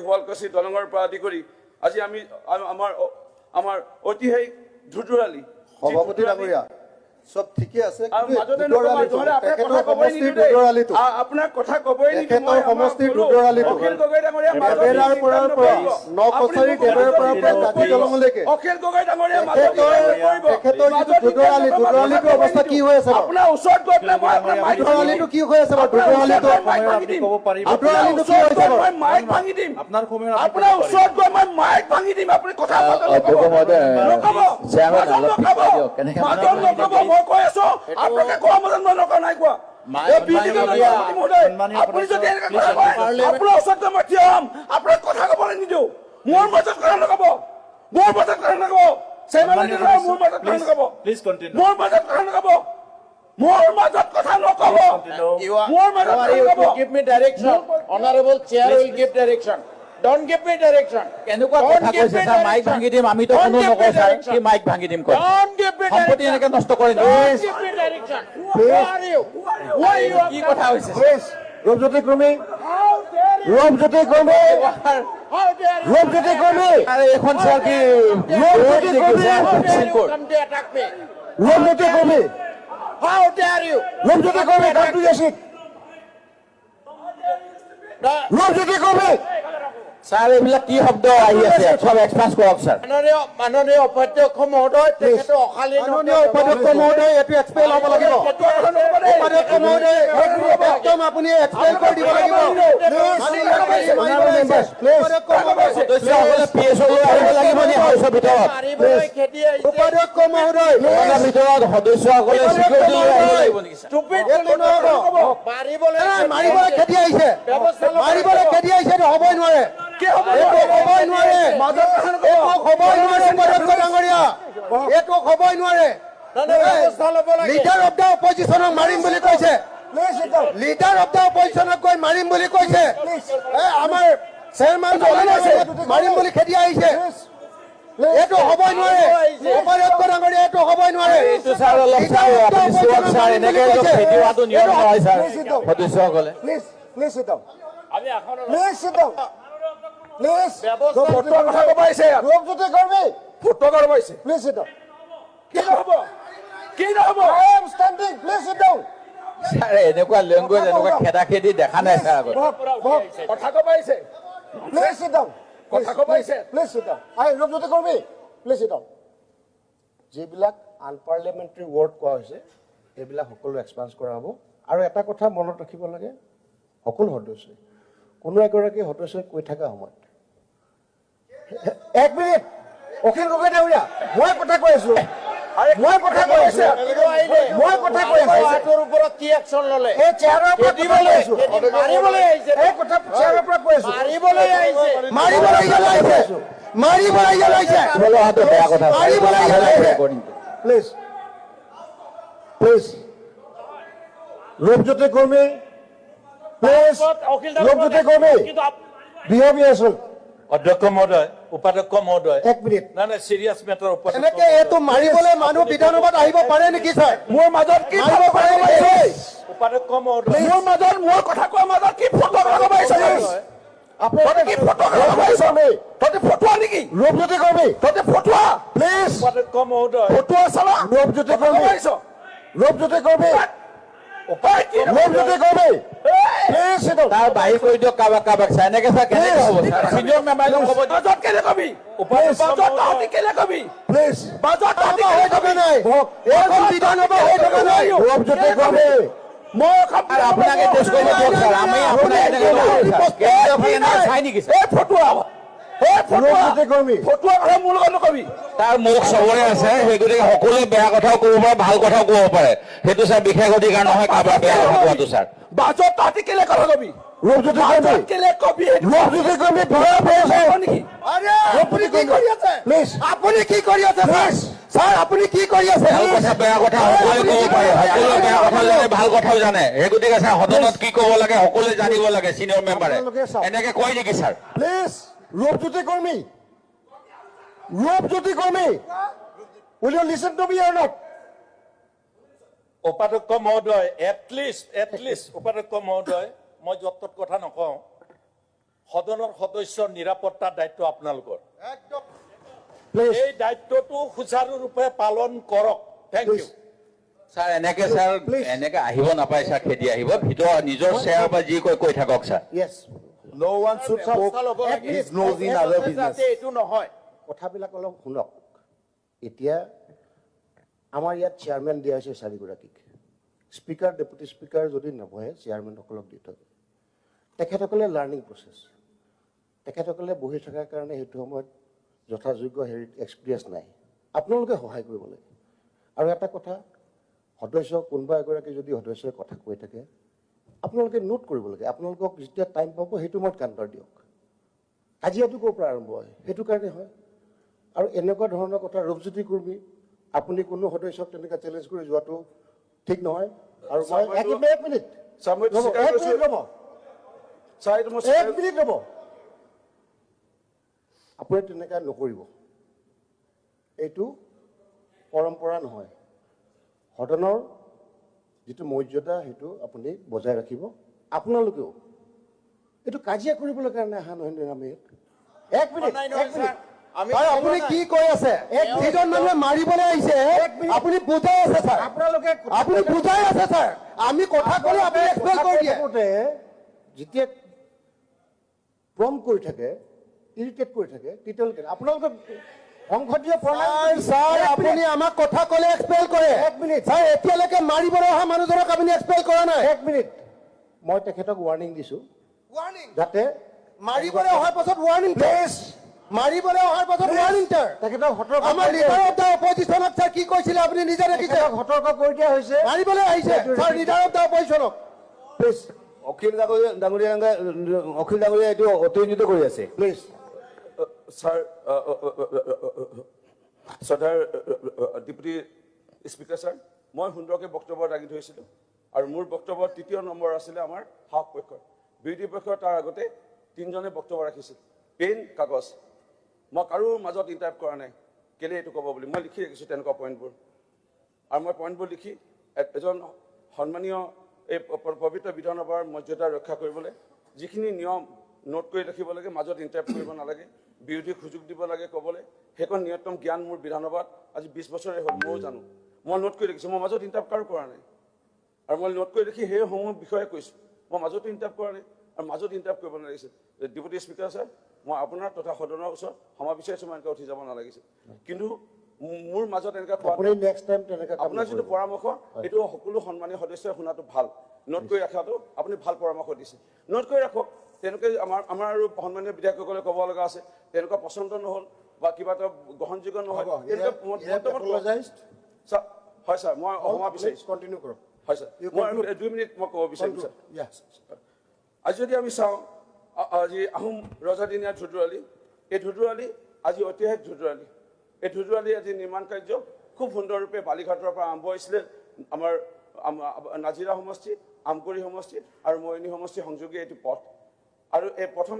শুৱালকুছি দলঙৰ পৰা আদি কৰি আজি আমি আমাৰ ঐতিহাসিক ধুধুৰালি সভাপতি ডাঙৰীয়া সব ঠিকে আছে আপোনাৰ কথা কবই নেকি মই সমষ্টিৰ ধুধুৰালিটো গগৈ ডাঙৰীয়া বেবেৰাৰ পৰা নকছাৰী দেবেৰ পৰা কাজি দলঙলৈকে অখিল গগৈ ডাঙৰীয়া তেখেতৰ যিটো ধুধুৰালিটো অৱস্থা কি হৈ আছে আপোনাৰ ওচৰত গৈ পেলাই মই আপোনাৰ ধুধুৰালিটো কি হৈ আছে ধুধুৰালিটো কি হৈছে মই মাইক ভাঙি দিম আপোনাৰ ওচৰত গৈ মই মাইক ভাঙি দিম আপুনি কথা মই কৈ আছো আপোনাকে কোৱা মতে মই নকৰা নাই কোৱা আপুনি যদি আপোনাৰ ওচৰত মই থিয় হ'ম আপোনাক কথা ক'বলৈ নিদিওঁ মোৰ মাজত কথা নক'ব মোৰ মাজত কথা নক'ব মোৰ মাজত কথা নক'ব মোৰ মাজত কথা নক'ব মোৰ মাজত কথা নক'ব মোৰ মাজত give me direction honorable chair will give direction don't give me direction কেনেকুৱা কথা কৈছে স্যার মাইক ভাঙি দিম আমি তো কোনো নকওঁ স্যার কি মাইক ভাঙি দিম কয় don't give me সম্পত্তি এনেকে নষ্ট কৰি don't give me direction who are you কি কথা হৈছে ৰূপজ্যোতি কৰ্মী ৰূপজ্যোতি কৰ্মী আৰে এখন স্যাৰ কি ৰূপজ্যোতি কৰ্মী come to attack me Rupjyoti কৰ্মী how dare you ৰূপজ্যোতি কৰ্মী কামটো আছে ৰূপজ্যোতি কৰ্মী স্যাৰ এইবিলাক কি শব্দ আহি আছে সব এক্সপান্স কৰক স্যার মাননীয় উপাধ্যক্ষ মহোদয় তেখেতে অকালীন মাননীয় উপাধ্যক্ষ মহোদয় এটো এক্সপেল হ'ব লাগিব উপাধ্যক্ষ মহোদয় একদম আপুনি এক্সপেল কৰি দিব লাগিব সদস্যসকলে পিএছও লৈ আহিব লাগিব নি হাউচৰ ভিতৰত উপাধ্যক্ষ মহোদয় ভিতৰত সদস্যসকলে সিকিউৰিটি লৈ আহিব লাগিব নেকি মাৰিবলৈ খেদি আহিছে মাৰিবলৈ খেদি আহিছে হ'বই নোৱাৰে হ'বই নোৱাৰে এইটো হ'বই নোৱাৰে লিডাৰ অফ দ্য অপজিশ্যনক মাৰিম বুলি কৈছে লিডাৰ অফ দ্য অপজিশ্যনক গৈ মাৰিম বুলি কৈছে আমাৰ চেয়াৰমেন মাৰিম বুলি খেদি আহিছে এইটো হ'বই নোৱাৰে উপাধ্যক্ষ ডাঙৰীয়া এইটো হ'বই নোৱাৰে এইটো স্যাৰ অলপ স্যাৰ আপুনি চোৱাক স্যাৰ এনেকে খেদি হোৱাটো নিয়ম নহয় স্যাৰ সদস্যসকলে এনেকুৱা লেংগুৱেজ এনেকুৱা খেদা খেদি দেখা নাই স্যাৰ আগত কথা ক'ব আহিছে যিবিলাক আনপাৰ্লিয়ামেণ্টাৰী ৱৰ্ড কোৱা হৈছে সেইবিলাক সকলো এক্সপান্স কৰা হ'ব আৰু এটা কথা মনত ৰাখিব লাগে সকলো সদস্যই কোনো এগৰাকী সদস্যই কৈ থকা সময়ত এক মিনিট অখিল গগৈ ডাঙৰীয়া মই কথা কৈ আছো তোৰ ওপৰত কি একচন ললে এই চেয়াৰৰ পৰা মাৰিবলৈ আহিছে এই কথা চেয়াৰৰ পৰা কৈ আছো মাৰিবলৈ আহিছে বেয়া কথা প্লিজ ৰূপজ্যোতি কৰ্মী ৰূপজ্যোতি কৰ্মী বিহেভিয়াৰ অধ্যক্ষ মহোদয় উপাধ্যক্ষ মহোদয় এক মিনিট নাই নাই চিৰিয়াছ মেটাৰ এনেকে এইটো মাৰিবলৈ মানুহ বিধানসভাত আহিব পাৰে নেকি ছাৰ মোৰ মাজত কি উপাধ্যক্ষ মহোদয় মোৰ মাজত মোৰ কথা কোৱা মাজত কি ফটো লগাব আহিছে তহঁতে ফটোৱা নেকি ৰূপজ্যোতি কৰ্মী তহঁতে ফটোৱা প্লিজ উপাধ্যক্ষ মহোদয় ফটোৱা চালা ৰূপজ্যোতি কৰ্মী ৰূপজ্যোতি কৰ্মী তাৰ বাহিৰ কৰি দিয়ক কাৰোবাক কাৰোবাক চাই এনেকে চাই কেনেকে হ'ব চিনিয়ৰ মেম্বাৰক ক'ব বাজত কেলে কবি বাজত তহঁতি কেলে কবি প্লিজ বাজত তহঁতি কেলে কবি নাই এইখন বিধানসভা হৈ থকা নাই ৰূপজ্যোতি কৰ্মী মই আপোনাক এড্ৰেছ কৰিব দিয়ক স্যাৰ আমি আপোনাক এনেকে চাই নেকি এই ফটোৱা তাৰ মুখ চবৰে আছে সেই গতিকে সকলোৱে বেয়া কথাও ক'ব পাৰে ভাল কথাও ক'ব পাৰে সেইটো স্যাৰ বিশেষ অধিকাৰ নহয় কাৰোবাৰ বেয়া কথা কোৱাটো স্যাৰ বাজত তহঁতি কেলে কথা কবি ৰূপজ্যোতি কৰ্মী আপুনি কি কৰি আছে আপুনি কি কৰি আছে ছাৰ আপুনি কি কৰি আছে ভাল কথা বেয়া কথা সকলোৱে ক'ব পাৰে সকলোৱে বেয়া কথা জানে ভাল কথাও জানে সেই গতিকে স্যাৰ সদনত কি ক'ব লাগে সকলোৱে জানিব লাগে চিনিয়ৰ মেম্বাৰে এনেকে কয় নেকি স্যাৰ প্লিজ ৰূপজ্যোতি কৰ্মী will you listen to me or not উপাধ্যক্ষ মহোদয় এটলিষ্ট উপাধ্যক্ষ মহোদয় মই যত তত কথা নকওঁ সদনৰ সদস্যৰ নিৰাপত্তাৰ দায়িত্ব আপোনালোকৰ একদম প্লিজ এই দায়িত্বটো সুচাৰুৰূপে পালন কৰক থেংক ইউ স্যাৰ এনেকে আহিব নাপায় স্যাৰ খেদি আহিব ভিতৰত নিজৰ শ্বেয়াৰ বা যি কৈ থাকক sir Yes No one should poke his nose in other business. এইটো নহয় কথাবিলাক অলপ শুনক এতিয়া আমাৰ ইয়াত চেয়াৰমেন দিয়া হৈছে 4গৰাকীক স্পিকাৰ ডেপুটি স্পিকাৰ যদি নবহে চেয়াৰমেনসকলক দি থয় তেখেতসকলে লাৰ্ণিং প্ৰচেছ তেখেতসকলে বহি থকাৰ কাৰণে সেইটো সময়ত যথাযোগ্য এক্সপিৰিয়েঞ্চ নাই আপোনালোকে সহায় কৰিব লাগে আৰু এটা কথা সদস্য কোনোবা এগৰাকী যদি সদস্যই কথা কৈ থাকে আপোনালোকে নোট কৰিব লাগে আপোনালোকক যেতিয়া টাইম পাব সেইটো সময়ত কাউণ্টাৰ দিয়ক কাজিয়াটো ক'ৰ পৰা আৰম্ভ হয় সেইটো কাৰণে হয় আৰু এনেকুৱা ধৰণৰ কথা ৰূপজ্যোতি কুৰ্মী আপুনি কোনো সদস্যক তেনেকৈ চেলেঞ্জ কৰি যোৱাটো ঠিক নহয় আৰু মই এক মিনিট ৰ'ব আপুনি তেনেকৈ নকৰিব এইটো পৰম্পৰা নহয় সদনৰ যিটো মৰ্যাদা সেইটো আপুনি বজাই ৰাখিব আপোনালোকেও এইটো কাজিয়া কৰিবলৈ কাৰণে অহা নহয় আমি এক মিনিট আপুনি কি কৈ আছে যিজন মানুহে মাৰিবলৈ আহিছে আপুনি বুজাই আছে ছাৰ আপোনালোকে আপুনি বুজাই আছে ছাৰ আমি কথা ক'লে আপুনি এক্সপ্লেইন কৰি দিয়ে যেতিয়া প্ৰম কৰি থাকে ইৰিটেট কৰি থাকে তেতিয়ালৈকে আপোনালোকে সংসদীয় প্ৰণালী ছাৰ আপুনি আমাক কথা ক'লে এক্সপ্লেইন কৰে এক মিনিট ছাৰ এতিয়ালৈকে মাৰিবলৈ অহা মানুহজনক আপুনি এক্সপ্লেইন কৰা নাই এক মিনিট মই তেখেতক ৱাৰ্ণিং দিছোঁ ৱাৰ্ণিং যাতে মাৰিবলৈ অহাৰ পাছত ৱাৰ্ণিং প্লিজ মাৰিবলৈ অহাৰ পাছত ৱাৰ্ণিং ছাৰ তেখেতক সতৰ্ক আমাৰ লিডাৰ অফ দ্য অপজিশ্যনক ছাৰ কি কৈছিলে আপুনি নিজে দেখিছে সতৰ্ক কৰি দিয়া হৈছে মাৰিবলৈ আহিছে ছাৰ লিডাৰ অফ দ্য অপজিশ্যনক প্লিজ অখিল ডাঙৰীয়া এইটো অতিৰঞ্জিত কৰি আছে please Sir, Sir, Deputy Speaker, sir, মই সুন্দৰকৈ বক্তব্য দাঙি ধৰিছিলোঁ আৰু মোৰ বক্তব্যৰ তৃতীয় নম্বৰ আছিলে আমাৰ হক পক্ষৰ বিৰোধী পক্ষৰ তাৰ আগতে তিনিজনে বক্তব্য ৰাখিছিল পেন কাগজ মই কাৰো মাজত ইণ্টাৰাপ্ট কৰা নাই কেলে এইটো ক'ব বুলি মই লিখি ৰাখিছোঁ তেনেকুৱা পইণ্টবোৰ আৰু মই পইণ্টবোৰ লিখি এজন সন্মানীয় এই পবিত্ৰ বিধানসভাৰ মৰ্যাদা ৰক্ষা কৰিবলৈ যিখিনি নিয়ম নোট কৰি ৰাখিব লাগে মাজত ইণ্টাৰাপ্ট কৰিব নালাগে বিৰোধীক সুযোগ দিব লাগে ক'বলৈ সেইখন ন্যূনতম জ্ঞান মোৰ বিধানসভাত আজি 20 বছৰে হ'ল ময়ো জানো মই নোট কৰি ৰাখিছোঁ মই মাজত ইণ্টাৰাপ্ট কাৰো কৰা নাই আৰু মই নোট কৰি ৰাখি সেইসমূহ বিষয়ে কৈছোঁ মই মাজতো ইণ্টাৰাপ্ট কৰা নাই আৰু মাজত ইণ্টাৰাপ্ট কৰিব নালাগিছিল ডেপুটি স্পীকাৰ ছাৰ মই আপোনাৰ তথা সদনৰ ওচৰত ক্ষমা বিচাৰিছোঁ মই এনেকৈ উঠি যাব নালাগিছিল কিন্তু মোৰ মাজত এনেকৈ আপোনাৰ যিটো পৰামৰ্শ এইটো সকলো সন্মানীয় সদস্যই শুনাটো ভাল নোট কৰি ৰখাটো আপুনি ভাল পৰামৰ্শ দিছে নোট কৰি ৰাখক তেনেকৈ আমাৰ আৰু সন্মানীয় বিধায়কসকলে ক'ব লগা আছে তেনেকুৱা পচন্দ নহ'ল বা কিবা এটা গ্ৰহণযোগ্য নহয় হয় ছাৰ মই ক্ষমা বিচাৰিছোঁ কণ্টিনিউ কৰক হয় ছাৰ মই 2 মিনিট মই ক'ব বিচাৰিম ছাৰ আজি যদি আমি চাওঁ আজি আহোম ৰজাদিনীয়া ধুদুৰালি এই ধুদুৰালি আজি ঐতিহাসিক ধুদুৰালি এই ধুদুৰালি আজি নিৰ্মাণ কাৰ্য খুব সুন্দৰৰূপে বালিঘাটৰ পৰা আৰম্ভ হৈছিলে আমাৰ নাজিৰা সমষ্টি আমকুৰি সমষ্টি আৰু মৰিয়নি সমষ্টি সংযোগী এইটো পথ আৰু এই প্ৰথম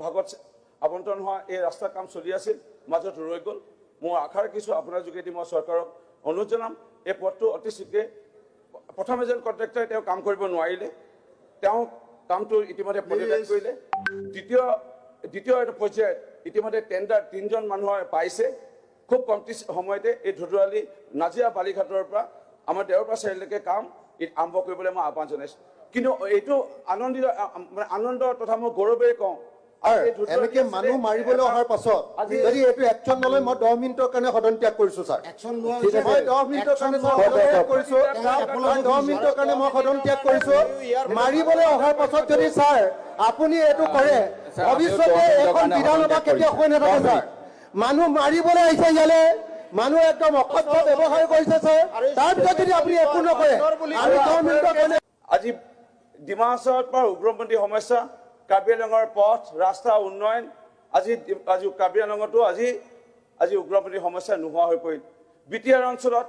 ভাগত আবণ্টন হোৱা এই ৰাস্তাৰ কাম চলি আছিল মাজত ৰৈ গ'ল মই আশা ৰাখিছোঁ আপোনাৰ যোগেদি মই চৰকাৰক অনুৰোধ জনাম এই পথটো অতি শীঘ্ৰে প্ৰথম এজন কণ্ট্ৰেক্টৰে তেওঁ কাম কৰিব নোৱাৰিলে তেওঁ কামটো ইতিমধ্যে পৰ্যায়ত কৰিলে দ্বিতীয় এটা পৰ্যায়ত ইতিমধ্যে টেণ্ডাৰ 3জন মানুহৰ পাইছে খুব কমটি সময়তে এই ধুদুৰালি নাজিৰা বালিঘাটৰ পৰা আমাৰ দেওৰপৰা চাৰিআলিলৈকে কাম আৰম্ভ কৰিবলৈ মই আহ্বান জনাইছোঁ কিন্তু এইটো আনন্দ তথা মই গৌৰৱেৰে কওঁ এনেকে মানুহ মাৰিবলৈ অহাৰ পাছত যদি এইটো একশ্যন নলয় মই 10 মিনিটৰ কাৰণে সদন ত্যাগ কৰিছোঁ ছাৰ মই 10 মিনিটৰ কাৰণে কৰিছোঁ 10 মিনিটৰ কাৰণে মই সদন ত্যাগ কৰিছোঁ মাৰিবলৈ অহাৰ পাছত যদি ছাৰ আপুনি এইটো কৰে ভৱিষ্যতে এখন বিধানসভা কেতিয়াও হৈ নাথাকে ছাৰ মানুহ মাৰিবলৈ আহিছে ইয়ালৈ মানুহ একদম অসভ্য ব্যৱহাৰ কৰিছে ছাৰ তাৰপিছত যদি আপুনি একো নকৰে আৰু 10 মিনিটৰ কাৰণে আজি ডিমা হাছাওৰ পৰা উগ্ৰপন্থী সমস্যা কাৰ্বি আংলঙৰ পথ ৰাস্তা উন্নয়ন আজি কাৰ্বি আংলঙতো আজি উগ্ৰপন্থী সমস্যা নোহোৱা হৈ পৰিল বিটিআৰ অঞ্চলত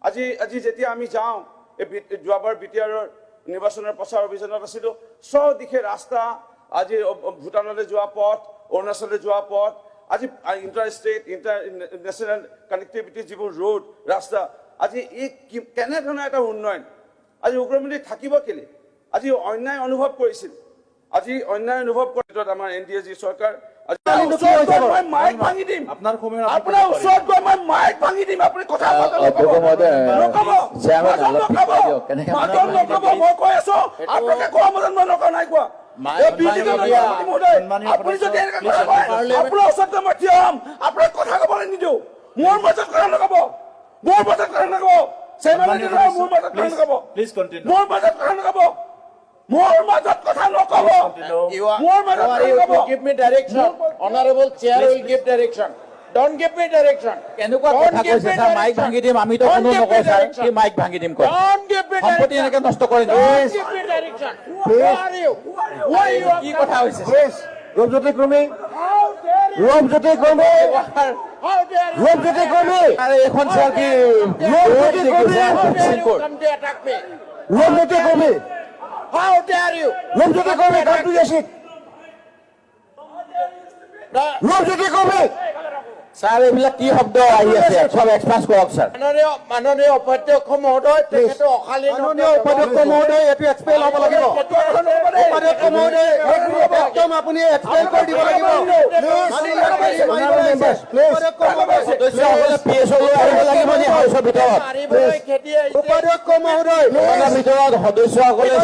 আজি যেতিয়া আমি যাওঁ এই যোৱাবাৰ বিটিআৰৰ নিৰ্বাচনৰ প্ৰচাৰ অভিযানত আছিলোঁ চব দিশে ৰাস্তা আজি ভূটানলৈ যোৱা পথ অৰুণাচললৈ যোৱা পথ আজি ইণ্টাৰ ষ্টেট ইণ্টাৰনেশ্যনেল কানেক্টিভিটি যিবোৰ ৰোড ৰাস্তা আজি এই কেনেধৰণৰ এটা উন্নয়ন আজি উগ্ৰপন্থী থাকিব কেলে আজি অন্যায় অনুভৱ কৰিছিল আজি অন্যায় অনুভৱ কৰে আমাৰ NDA যি চৰকাৰ আজি কালিনো কি ওচৰত হৈছে গৈ বাৰু? মই মাইক ভাঙি দিম আপনাৰ সময় আপোনাৰ ওচৰত গৈ মই মাইক ভাঙি দিম আপুনি কথা পাতিব অধ্যক্ষ মহোদয়, নকব চেয়াৰমেন মাজত অলপ নকব শিকাই দিয়ক, কেনেকে মাজত নকব মই কৈ আছো আপোনালোকে কোৱা মাজত মই নকওঁ নাই কোৱা এই বিজেপি মহোদয় আপুনি যদি এনেকৈ কথা কয় আপোনাৰ ওচৰত গৈ মই থিয় হ'ম আপোনাক কথা ক'বলৈ নিদিওঁ মোৰ মাজত কথা নকব মোৰ মাজত কথা নকব চেয়াৰমেন মোৰ মাজত কথা নকব প্লিজ কন্টিনিউ মোৰ মাজত কথা নকব মোৰ মাজত কথা নকব You are, মোৰ মাজত you, কথা are, you নকব give me direction. Honorable chair will give direction. Don't give me direction. কেনেকুৱা Don't কথা give কৈছে me ছাৰ, মাইক direction. ভাঙি দিম, আমিতো Don't কোনো give me নকওঁ ছাৰ, direction. কি মাইক ভাঙি দিম কয়। Don't give me সম্পত্তি direction. এনেকে নষ্ট কৰি দিম। Don't give me direction. Who are you? Who are you? কি কথা হৈছে? ৰূপজ্যোতি কৰ্মী How dare you? ৰূপজ্যোতি কৰ্মী How dare you? ৰূপজ্যোতি কৰ্মী আৰে এইখন ছাৰ কি ৰূপজ্যোতি কৰ্মী How dare you come to attack me? Rupjyoti কৰ্মী How dare you? ৰূপজ্যোতি কৰ্মী কামটো আছে The- ৰূপজ্যোতি কৰ্মী ছাৰ এইবিলাক কি শব্দ আহি আছে সব এক্সপান্স কৰক ছাৰ। মাননীয় উপাধ্যক্ষ মহোদয় তেখেতে অশালীন মাননীয় উপাধ্যক্ষ মহোদয় এইটো এক্সপেল হ'ব লাগিব উপাধ্যক্ষ মহোদয় একদম আপুনি এক্সপেল কৰি দিব লাগিব সদস্যসকলে PSO লৈ আহিব লাগিব নি হাউচৰ ভিতৰত? মাৰিবলৈ খেদি আহিছে উপাধ্যক্ষ মহোদয় ভিতৰত সদস্যসকলে